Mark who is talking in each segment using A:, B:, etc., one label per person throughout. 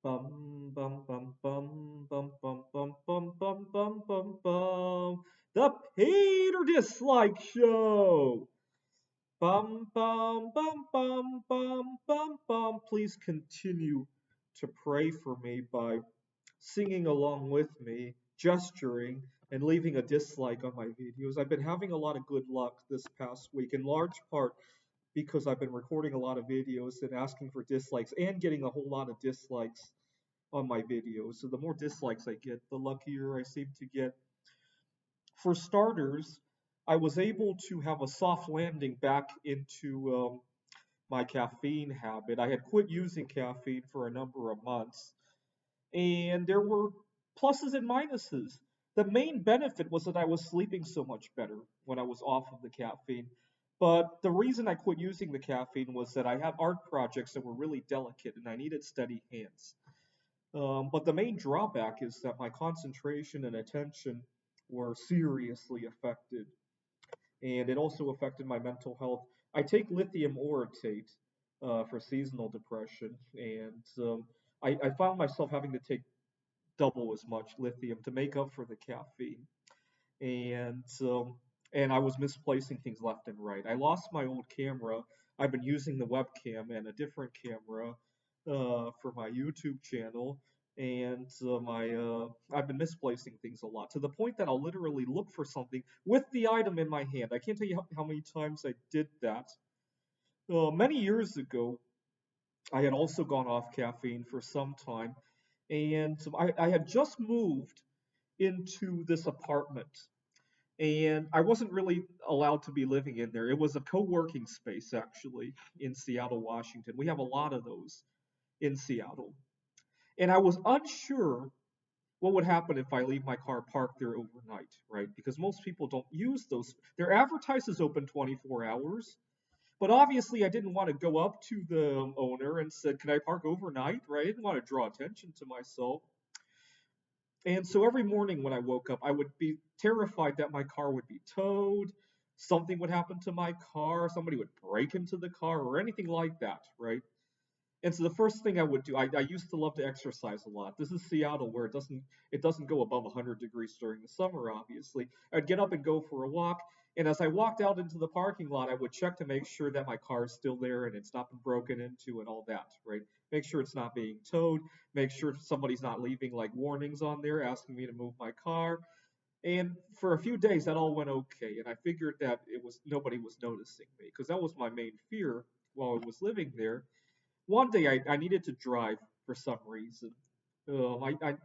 A: Bum bum bum bum bum bum bum bum bum bum bum bum. The Peter Dislike Show. Bum bum bum bum bum bum bum. Please continue to pray for me by singing along with me, gesturing, and leaving a dislike on my videos. I've been having a lot of good luck this past week, in large part because I've been recording a lot of videos and asking for dislikes and getting a whole lot of dislikes on my videos. So the more dislikes I get, the luckier I seem to get. For starters, I was able to have a soft landing back into my caffeine habit. I had quit using caffeine for a number of months, and there were pluses and minuses. The main benefit was that I was sleeping so much better when I was off of the caffeine. But the reason I quit using the caffeine was that I had art projects that were really delicate and I needed steady hands. But the main drawback is that my concentration and attention were seriously affected, and it also affected my mental health. I take lithium orotate for seasonal depression, and I found myself having to take double as much lithium to make up for the caffeine, and I was misplacing things left and right. I lost my old camera. I've been using the webcam and a different camera for my YouTube channel, and I've been misplacing things a lot to the point that I'll literally look for something with the item in my hand. I can't tell you how many times I did that. Many years ago, I had also gone off caffeine for some time, and I had just moved into this apartment, and I wasn't really allowed to be living in there. It was a co-working space actually in Seattle, Washington. We have a lot of those in Seattle. And I was unsure what would happen if I leave my car parked there overnight, right? Because most people don't use those. They're advertised as open 24 hours, but obviously I didn't want to go up to the owner and said, "Can I park overnight?" Right? I didn't want to draw attention to myself. And so every morning when I woke up, I would be terrified that my car would be towed, something would happen to my car, somebody would break into the car, or anything like that, right? And so the first thing I would do, I used to love to exercise a lot. This is Seattle, where it doesn't go above 100 degrees during the summer, obviously. I'd get up and go for a walk, and as I walked out into the parking lot, I would check to make sure that my car is still there and it's not been broken into and all that, right? Make sure it's not being towed. Make sure somebody's not leaving like warnings on there asking me to move my car. And for a few days, that all went okay, and I figured that it was nobody was noticing me because that was my main fear while I was living there. One day I needed to drive for some reason. I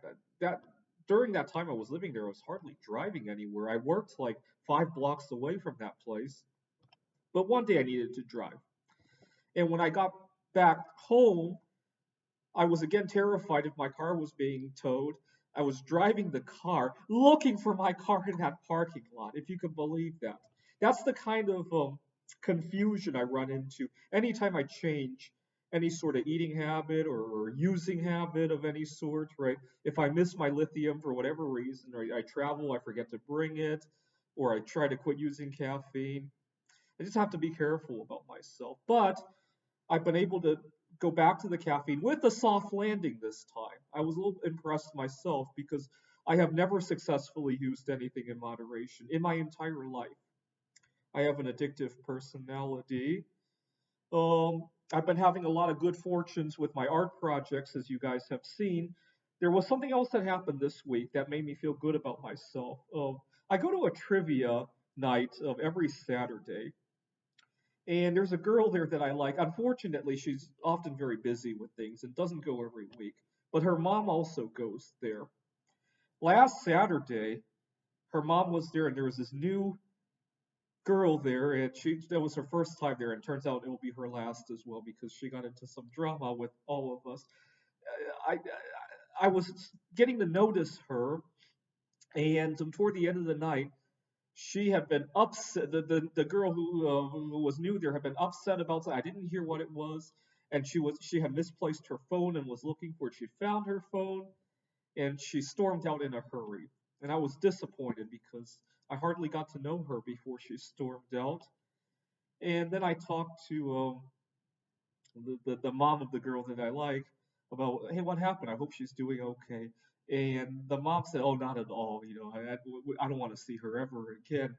A: that during that time I was living there, I was hardly driving anywhere. I worked like 5 blocks away from that place, but one day I needed to drive. And when I got back home, I was again terrified if my car was being towed. I was driving the car, looking for my car in that parking lot, if you can believe that. That's the kind of confusion I run into anytime I change any sort of eating habit or using habit of any sort, right? If I miss my lithium for whatever reason, or I travel, I forget to bring it, or I try to quit using caffeine, I just have to be careful about myself. But I've been able to go back to the caffeine with a soft landing this time. I was a little impressed myself because I have never successfully used anything in moderation in my entire life. I have an addictive personality. I've been having a lot of good fortunes with my art projects, as you guys have seen. There was something else that happened this week that made me feel good about myself. I go to a trivia night of every Saturday, and there's a girl there that I like. Unfortunately, she's often very busy with things and doesn't go every week. But her mom also goes there. Last Saturday, her mom was there, and there was this new girl there, and she that was her first time there, and turns out it will be her last as well because she got into some drama with all of us. I I was getting to notice her, and toward the end of the night, she had been upset. The girl who was new there had been upset about something. I didn't hear what it was, and she had misplaced her phone and was looking for it. She found her phone, and she stormed out in a hurry. And I was disappointed because I hardly got to know her before she stormed out. And then I talked to the mom of the girl that I like. about, hey, what happened? I hope she's doing okay. And the mom said, oh, not at all. I don't want to see her ever again.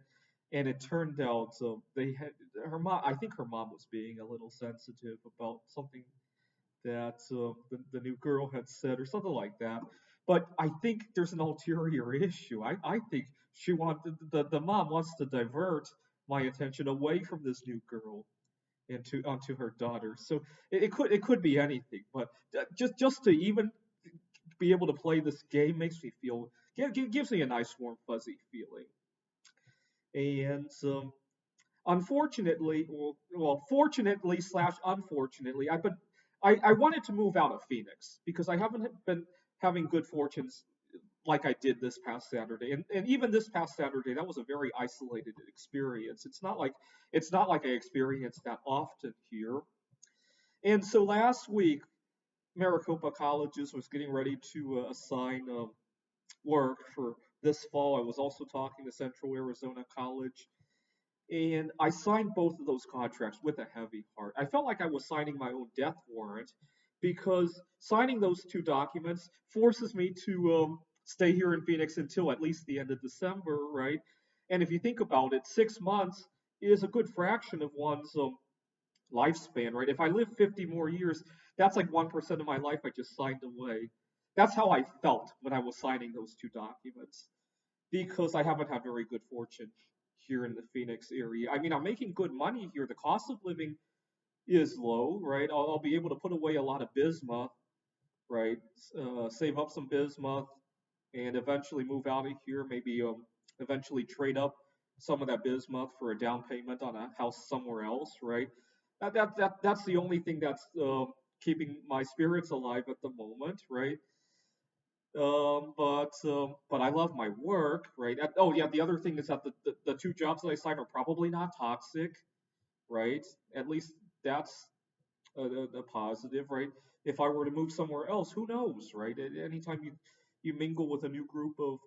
A: And it turned out they had her mom. I think her mom was being a little sensitive about something that the new girl had said or something like that. But I think there's an ulterior issue. I think she wanted the mom wants to divert my attention away from this new girl into onto her daughter. So it could be anything, but just to even be able to play this game makes me feel gives me a nice warm fuzzy feeling. And unfortunately, fortunately slash unfortunately, I wanted to move out of Phoenix because I haven't been having good fortunes like I did this past Saturday. And even this past Saturday, that was a very isolated experience. It's not like I experience that often here. And so last week, Maricopa Colleges was getting ready to assign work for this fall. I was also talking to Central Arizona College, and I signed both of those contracts with a heavy heart. I felt like I was signing my own death warrant because signing those two documents forces me to stay here in Phoenix until at least the end of December, right? And if you think about it, 6 months is a good fraction of one's lifespan, right? If I live 50 more years, that's like 1% of my life I just signed away. That's how I felt when I was signing those two documents because I haven't had very good fortune here in the Phoenix area. I mean, I'm making good money here. The cost of living is low, right? I'll be able to put away a lot of bismuth, right? Save up some bismuth and eventually move out of here. Maybe eventually trade up some of that bismuth for a down payment on a house somewhere else, right? That's the only thing that's keeping my spirits alive at the moment, right? But I love my work, right? Oh yeah, the other thing is that the two jobs that I signed are probably not toxic, right? At least that's a positive, right? If I were to move somewhere else, who knows, right? Anytime you mingle with a new group of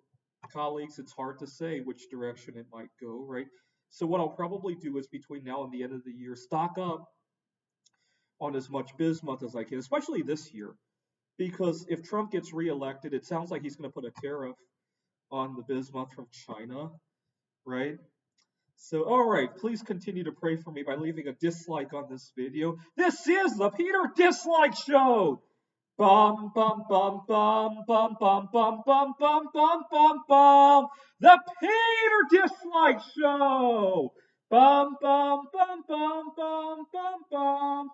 A: colleagues, it's hard to say which direction it might go, right? So what I'll probably do is between now and the end of the year, stock up on as much bismuth as I can, especially this year, because if Trump gets reelected, it sounds like he's going to put a tariff on the bismuth from China, right? So, all right, please continue to pray for me by leaving a dislike on this video. This is the Peter Dislike Show. Bum bum bum bum bum bum bum bum bum bum bum bum. The Peter Dislike Show. Bum bum bum bum bum bum bum.